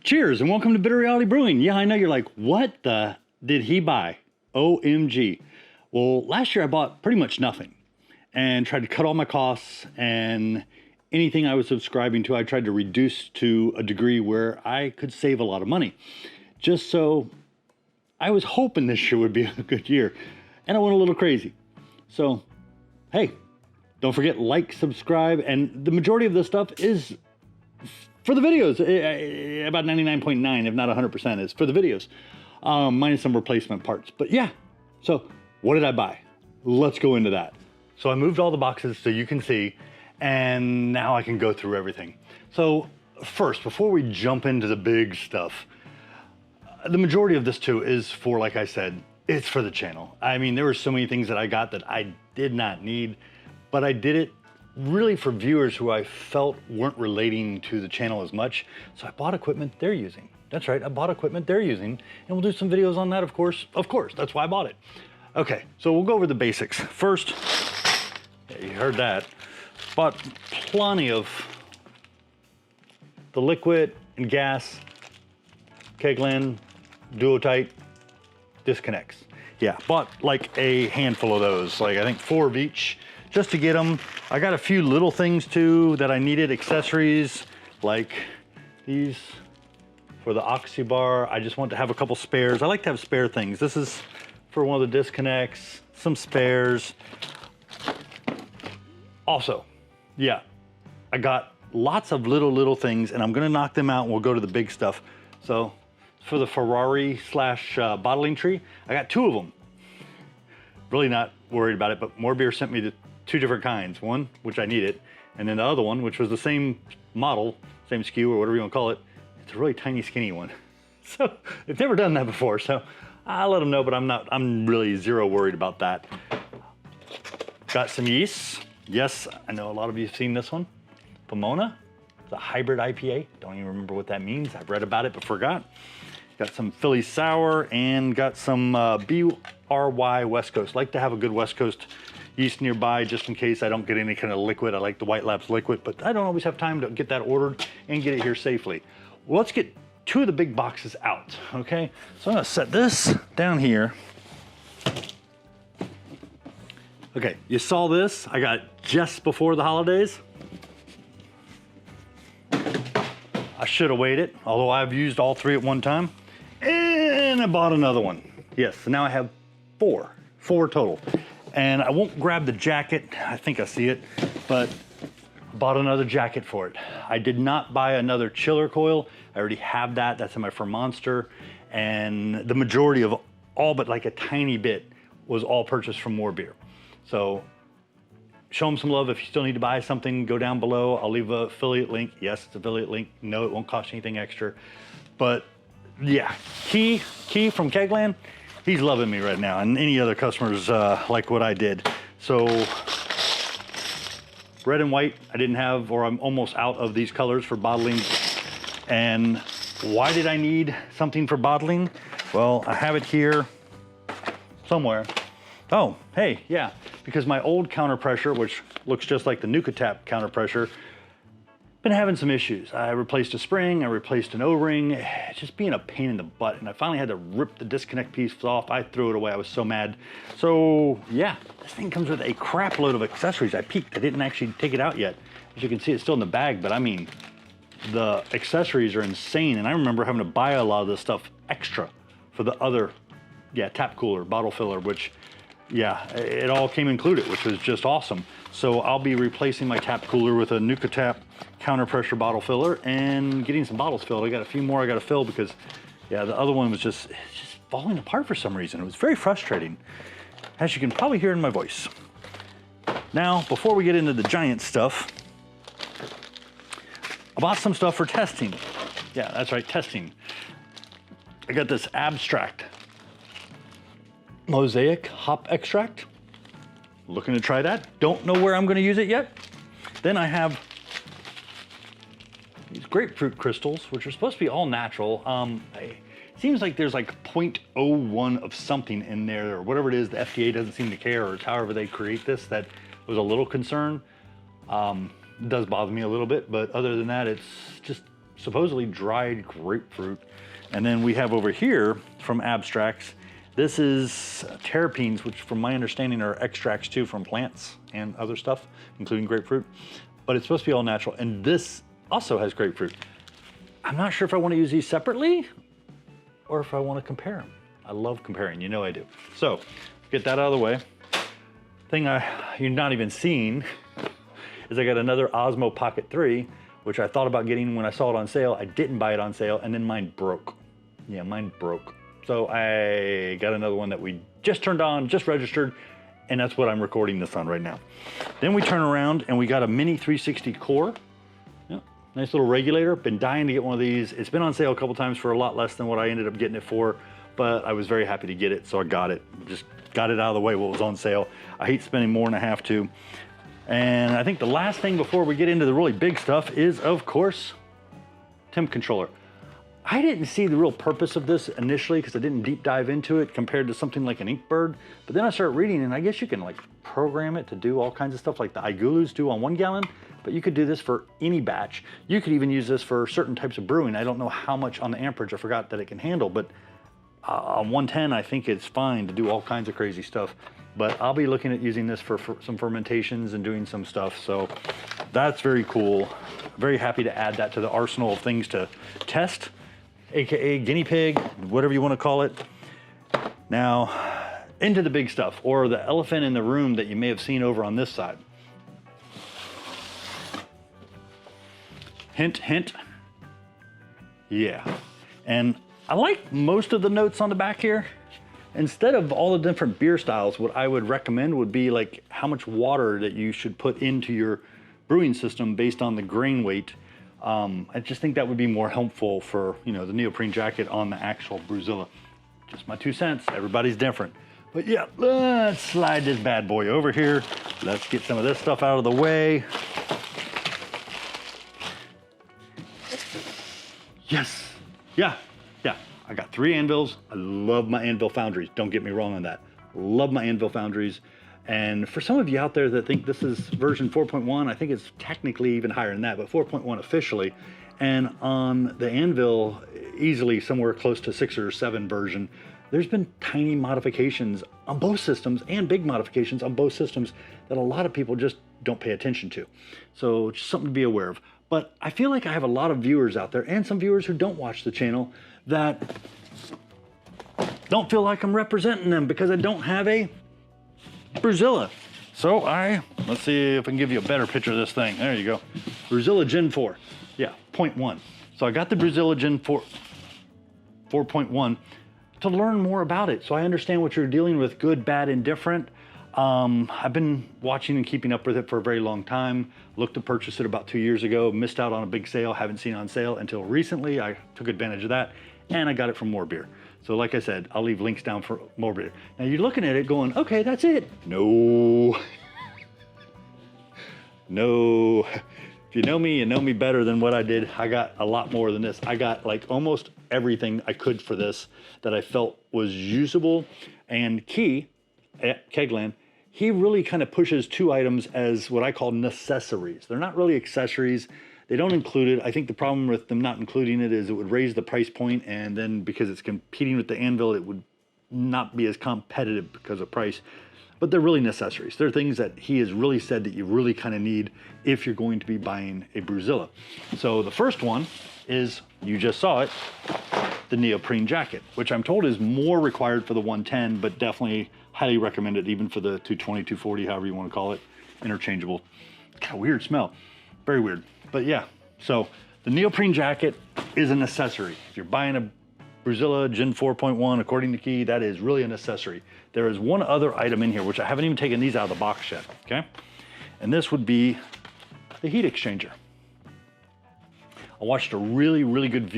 Cheers and welcome to Bitter Reality Brewing. Yeah, I know you're like, what the did he buy? OMG. Well, last year I bought pretty much nothing and tried to cut all my costs, and anything I was subscribing to, I tried to reduce to a degree where I could save a lot of money. Just so I was hoping this year would be a good year, and I went a little crazy. So, hey, don't forget, like, subscribe, and the majority of this stuff is for the videos. About 99.9, if not 100%, is for the videos, minus some replacement parts. But yeah, so what did I buy? Let's go into that. So I moved all the boxes so you can see, and now I can go through everything. So first, before we jump into the big stuff, the majority of this too is for, like I said, it's for the channel. I mean, there were so many things that I got that I did not need, but I did it really for viewers who I felt weren't relating to the channel as much. So I bought equipment they're using. That's right, I bought equipment they're using, and we'll do some videos on that, of course. Of course, that's why I bought it. Okay, so we'll go over the basics. First, yeah, you heard that. Bought plenty of the liquid and gas, Kegland, Duo-Tight disconnects. Yeah, bought like a handful of those, like I think 4 of each, just to get them. I got a few little things too that I needed, accessories, like these for the oxy bar. I just want to have a couple spares. I like to have spare things. This is for one of the disconnects, some spares. Also, yeah, I got lots of little things, and I'm gonna knock them out and we'll go to the big stuff. So for the Ferrari / bottling tree, I got 2 of them. Really not worried about it, but More Beer sent me the 2 different kinds. One, which I needed, and then the other one, which was the same model, same SKU or whatever you want to call it. It's a really tiny, skinny one. So they've never done that before, so I'll let them know, but I'm really zero worried about that. Got some yeast. Yes, I know a lot of you have seen this one. Pomona, it's a hybrid IPA. Don't even remember what that means. I've read about it but forgot. Got some Philly Sour and got some BRY West Coast. Like to have a good West Coast yeast nearby just in case I don't get any kind of liquid. I like the White Labs liquid, but I don't always have time to get that ordered and get it here safely. Well, let's get 2 of the big boxes out, okay? So I'm gonna set this down here. Okay, you saw this, I got just before the holidays. I should have waited, although I've used all 3 at one time. And I bought another one. Yes, so now I have 4 total. And I won't grab the jacket, I think I see it, but bought another jacket for it. I did not buy another chiller coil. I already have that, that's in my Fermenter. And the majority of all but like a tiny bit was all purchased from More Beer. So show them some love. If you still need to buy something, go down below. I'll leave an affiliate link. Yes, it's an affiliate link. No, it won't cost you anything extra. But yeah, Key from Kegland, he's loving me right now, and any other customers like what I did. So red and white, I didn't have, or I'm almost out of these colors for bottling. And why did I need something for bottling? Well, I have it here somewhere. Oh, hey, yeah, because my old counter pressure, which looks just like the NukaTap counter pressure, been having some issues. I replaced a spring, I replaced an O-ring, it's just being a pain in the butt, and I finally had to rip the disconnect piece off. I threw it away, I was so mad. So yeah, this thing comes with a crap load of accessories. I peeked, I didn't actually take it out yet. As you can see, it's still in the bag, but I mean, the accessories are insane, and I remember having to buy a lot of this stuff extra for the other, yeah, tap cooler, bottle filler, which, yeah, it all came included, which was just awesome. So I'll be replacing my tap cooler with a NukaTap counter pressure bottle filler and getting some bottles filled. I got a few more I got to fill because, yeah, the other one was just falling apart for some reason. It was very frustrating, as you can probably hear in my voice. Now, before we get into the giant stuff, I bought some stuff for testing. Yeah, that's right, testing. I got this Abstract Mosaic hop extract. Looking to try that. Don't know where I'm going to use it yet. Then I have these grapefruit crystals, which are supposed to be all natural. It seems like there's like 0.01 of something in there, or whatever it is. The FDA doesn't seem to care, or it's however they create this. That was a little concern. It does bother me a little bit, but other than that, it's just supposedly dried grapefruit. And then we have over here from Abstracts, this is terpenes, which from my understanding are extracts too from plants and other stuff, including grapefruit. But it's supposed to be all natural. And this also has grapefruit. I'm not sure if I want to use these separately or if I want to compare them. I love comparing, you know I do. So, get that out of the way. Thing you're not even seeing is I got another Osmo Pocket 3, which I thought about getting when I saw it on sale. I didn't buy it on sale, and then mine broke. Yeah, mine broke. So I got another one that we just turned on, just registered, and that's what I'm recording this on right now. Then we turn around and we got a mini 360 core. Yeah, nice little regulator. Been dying to get one of these. It's been on sale a couple times for a lot less than what I ended up getting it for, but I was very happy to get it, so I got it. Just got it out of the way while it was on sale. I hate spending more than I have to. And I think the last thing before we get into the really big stuff is, of course, temp controller. I didn't see the real purpose of this initially because I didn't deep dive into it compared to something like an Inkbird. But then I started reading, and I guess you can like program it to do all kinds of stuff like the Igulus do on 1 gallon, but you could do this for any batch. You could even use this for certain types of brewing. I don't know how much on the amperage, I forgot that it can handle, but on 110, I think it's fine to do all kinds of crazy stuff. But I'll be looking at using this for some fermentations and doing some stuff. So that's very cool. Very happy to add that to the arsenal of things to test, AKA guinea pig, whatever you want to call it. Now, into the big stuff, or the elephant in the room that you may have seen over on this side. Hint, hint. Yeah. And I like most of the notes on the back here. Instead of all the different beer styles, what I would recommend would be like how much water that you should put into your brewing system based on the grain weight. I just think that would be more helpful for, you know, the neoprene jacket on the actual BrewZilla. Just my 2 cents, everybody's different. But yeah, let's slide this bad boy over here. Let's get some of this stuff out of the way. Yes, yeah. I got 3 anvils. I love my anvil foundries. Don't get me wrong on that. Love my anvil foundries. And for some of you out there that think this is version 4.1, I think it's technically even higher than that, but 4.1 officially. And on the anvil, easily somewhere close to 6 or 7 version, there's been tiny modifications on both systems and big modifications on both systems that a lot of people just don't pay attention to. So just something to be aware of. But I feel like I have a lot of viewers out there and some viewers who don't watch the channel that don't feel like I'm representing them because I don't have a BrewZilla. So let's see if I can give you a better picture of this thing. There you go. BrewZilla Gen 4. Yeah, 0.1. So I got the BrewZilla Gen 4, 4.1 to learn more about it. So I understand what you're dealing with, good, bad, and different. I've been watching and keeping up with it for a very long time. Looked to purchase it about 2 years ago, missed out on a big sale, haven't seen it on sale until recently. I took advantage of that and I got it from More Beer. So like I said, I'll leave links down for More Beer. Now you're looking at it going, okay, that's it. No. No. If you know me better than what I did. I got a lot more than this. I got like almost everything I could for this that I felt was usable. And Key at Kegland, he really kind of pushes 2 items as what I call necessaries. They're not really accessories. They don't include it. I think the problem with them not including it is it would raise the price point, and then because it's competing with the anvil, it would not be as competitive because of price. But they're really necessaries. They're things that he has really said that you really kind of need if you're going to be buying a BrewZilla. So the first one is, you just saw it, the neoprene jacket, which I'm told is more required for the 110, but definitely highly recommended even for the 220, 240, however you want to call it, interchangeable. Got a weird smell, very weird. But yeah, so the neoprene jacket is an accessory. If you're buying a BrewZilla Gen 4.1, according to Key, that is really an accessory. There is one other item in here, which I haven't even taken these out of the box yet, okay? And this would be the heat exchanger. I watched a really, really good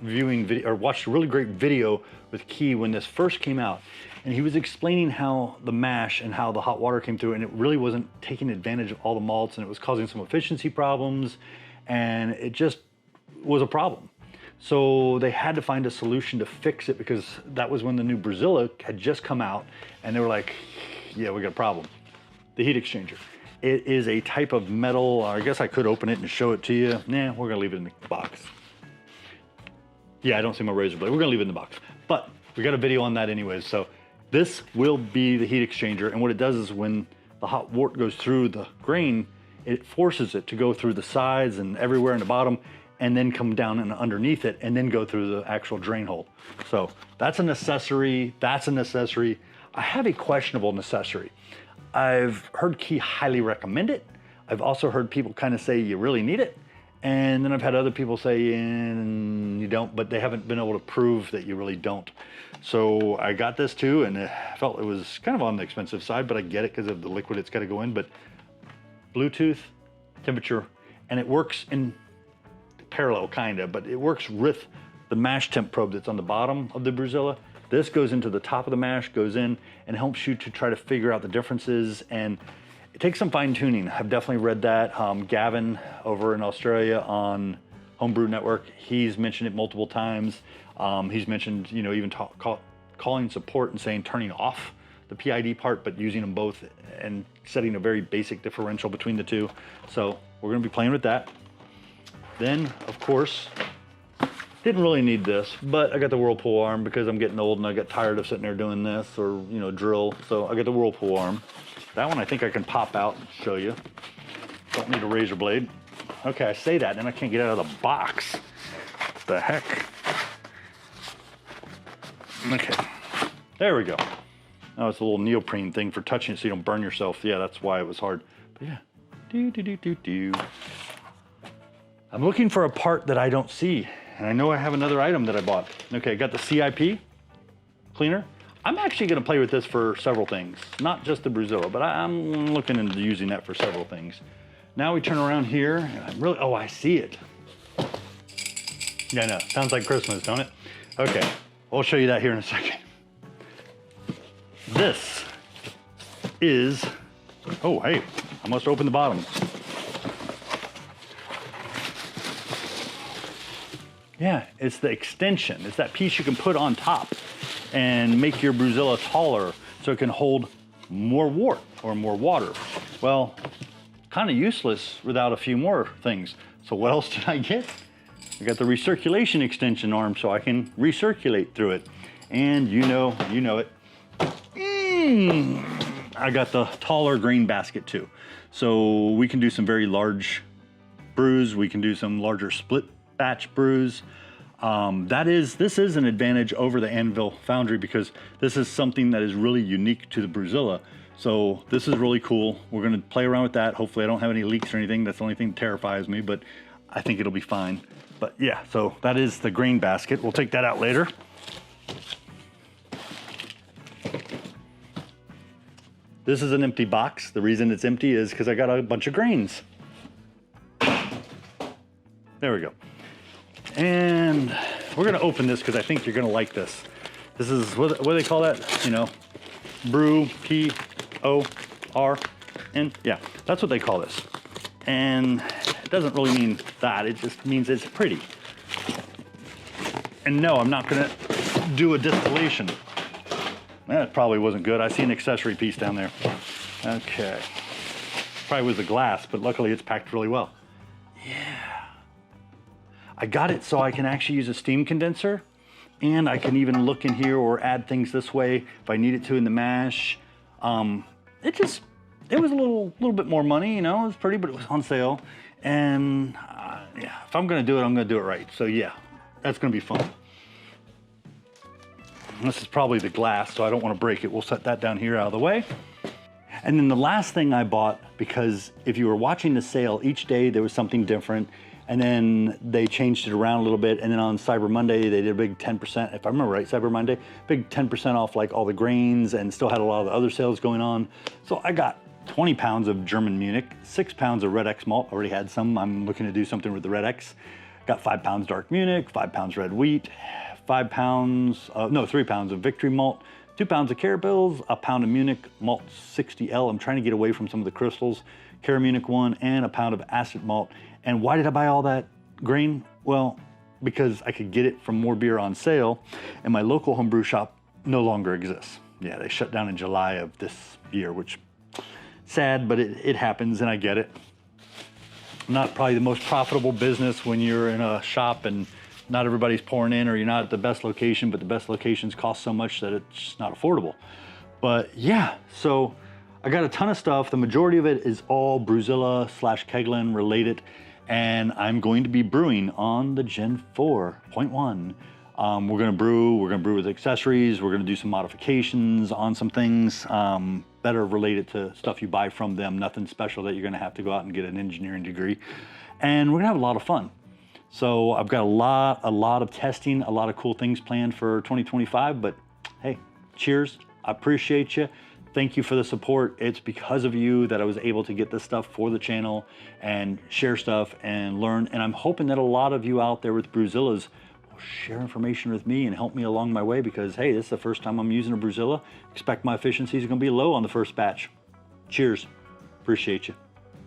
viewing video, or watched a really great video with Key when this first came out. And he was explaining how the mash and how the hot water came through, and it really wasn't taking advantage of all the malts, and it was causing some efficiency problems, and it just was a problem. So they had to find a solution to fix it, because that was when the new BrewZilla had just come out, and they were like, yeah, we got a problem. The heat exchanger. It is a type of metal. I guess I could open it and show it to you. Nah, we're gonna leave it in the box. Yeah, I don't see my razor blade. We're gonna leave it in the box. But we got a video on that anyways. So this will be the heat exchanger. And what it does is when the hot wort goes through the grain, it forces it to go through the sides and everywhere in the bottom, and then come down and underneath it, and then go through the actual drain hole. So that's a necessary, that's a necessary. I have a questionable necessary. I've heard Key highly recommend it. I've also heard people kind of say you really need it. And then I've had other people say you don't, but they haven't been able to prove that you really don't. So I got this too, and I felt it was kind of on the expensive side, but I get it because of the liquid it's got to go in. But Bluetooth, temperature, and it works in parallel kind of, but it works with the mash temp probe that's on the bottom of the BrewZilla. This goes into the top of the mash, goes in, and helps you to try to figure out the differences, and it takes some fine tuning. I've definitely read that. Gavin over in Australia on Homebrew Network, he's mentioned it multiple times. He's mentioned, you know, even calling support and saying turning off the PID part, but using them both and setting a very basic differential between the two. So we're gonna be playing with that. Then, of course, didn't really need this, but I got the Whirlpool arm because I'm getting old and I got tired of sitting there doing this or, you know, drill. So I got the Whirlpool arm. That one I think I can pop out and show you. Don't need a razor blade. Okay, I say that, and I can't get out of the box. What the heck? Okay, there we go. Oh, it's a little neoprene thing for touching it so you don't burn yourself. Yeah, that's why it was hard. But yeah. I'm looking for a part that I don't see, and I know I have another item that I bought. Okay, I got the CIP cleaner. I'm actually gonna play with this for several things, not just the BrewZilla, but I'm looking into using that for several things. Now we turn around here, and I'm really, oh, I see it. Yeah, I know, sounds like Christmas, don't it? Okay, I'll show you that here in a second. This is, oh, hey, I must open the bottom. Yeah, it's the extension. It's that piece you can put on top and make your BrewZilla taller so it can hold more wort or more water. Well, kind of useless without a few more things. So what else did I get? I got the recirculation extension arm so I can recirculate through it. And you know it. I got the taller grain basket too. So we can do some very large brews. We can do some larger split batch brews. This is an advantage over the Anvil Foundry because this is something that is really unique to the BrewZilla. So this is really cool. We're gonna play around with that. Hopefully I don't have any leaks or anything. That's the only thing that terrifies me, but I think it'll be fine. But yeah, so that is the grain basket. We'll take that out later. This is an empty box. The reason it's empty is because I got a bunch of grains. There we go. And we're gonna open this because I think you're gonna like this. This is, what do they call that? You know, Brew, P-O-R-N. Yeah, that's what they call this. And it doesn't really mean that, it just means it's pretty. And no, I'm not gonna do a distillation. That probably wasn't good. I see an accessory piece down there. Okay. Probably was the glass, but luckily it's packed really well. Yeah. I got it so I can actually use a steam condenser, and I can even look in here or add things this way if I need it to in the mash. It was a little bit more money, you know, it was pretty, but it was on sale. And yeah, if I'm gonna do it, I'm gonna do it right. So yeah, that's gonna be fun. And this is probably the glass, so I don't wanna break it. We'll set that down here out of the way. And then the last thing I bought, because if you were watching the sale, each day there was something different. And then they changed it around a little bit. And then on Cyber Monday, they did a big 10%, if I remember right, Cyber Monday, big 10% off like all the grains, and still had a lot of the other sales going on. So I got 20 pounds of German Munich, 6 pounds of Red X malt, already had some. I'm looking to do something with the Red X. Got 5 pounds dark Munich, 5 pounds red wheat, 3 pounds of Victory malt, 2 pounds of Carabills, a pound of Munich malt 60L. I'm trying to get away from some of the crystals. Cara Munich 1, and a pound of acid malt. And why did I buy all that grain? Well, because I could get it from More Beer on sale, and my local homebrew shop no longer exists. Yeah, they shut down in July of this year, which sad, but it happens, and I get it. Not probably the most profitable business when you're in a shop and not everybody's pouring in, or you're not at the best location, but the best locations cost so much that it's just not affordable. But yeah, so I got a ton of stuff. The majority of it is all BrewZilla / Keglin related, and I'm going to be brewing on the Gen 4.1. We're gonna brew with accessories. We're gonna do some modifications on some things that are related to stuff you buy from them. Nothing special that you're gonna have to go out and get an engineering degree. And we're gonna have a lot of fun. So I've got a lot of testing, a lot of cool things planned for 2025, but hey, cheers, I appreciate you. Thank you for the support. It's because of you that I was able to get this stuff for the channel and share stuff and learn. And I'm hoping that a lot of you out there with BrewZillas will share information with me and help me along my way, because hey, this is the first time I'm using a BrewZilla. Expect my efficiencies are gonna be low on the first batch. Cheers, appreciate you.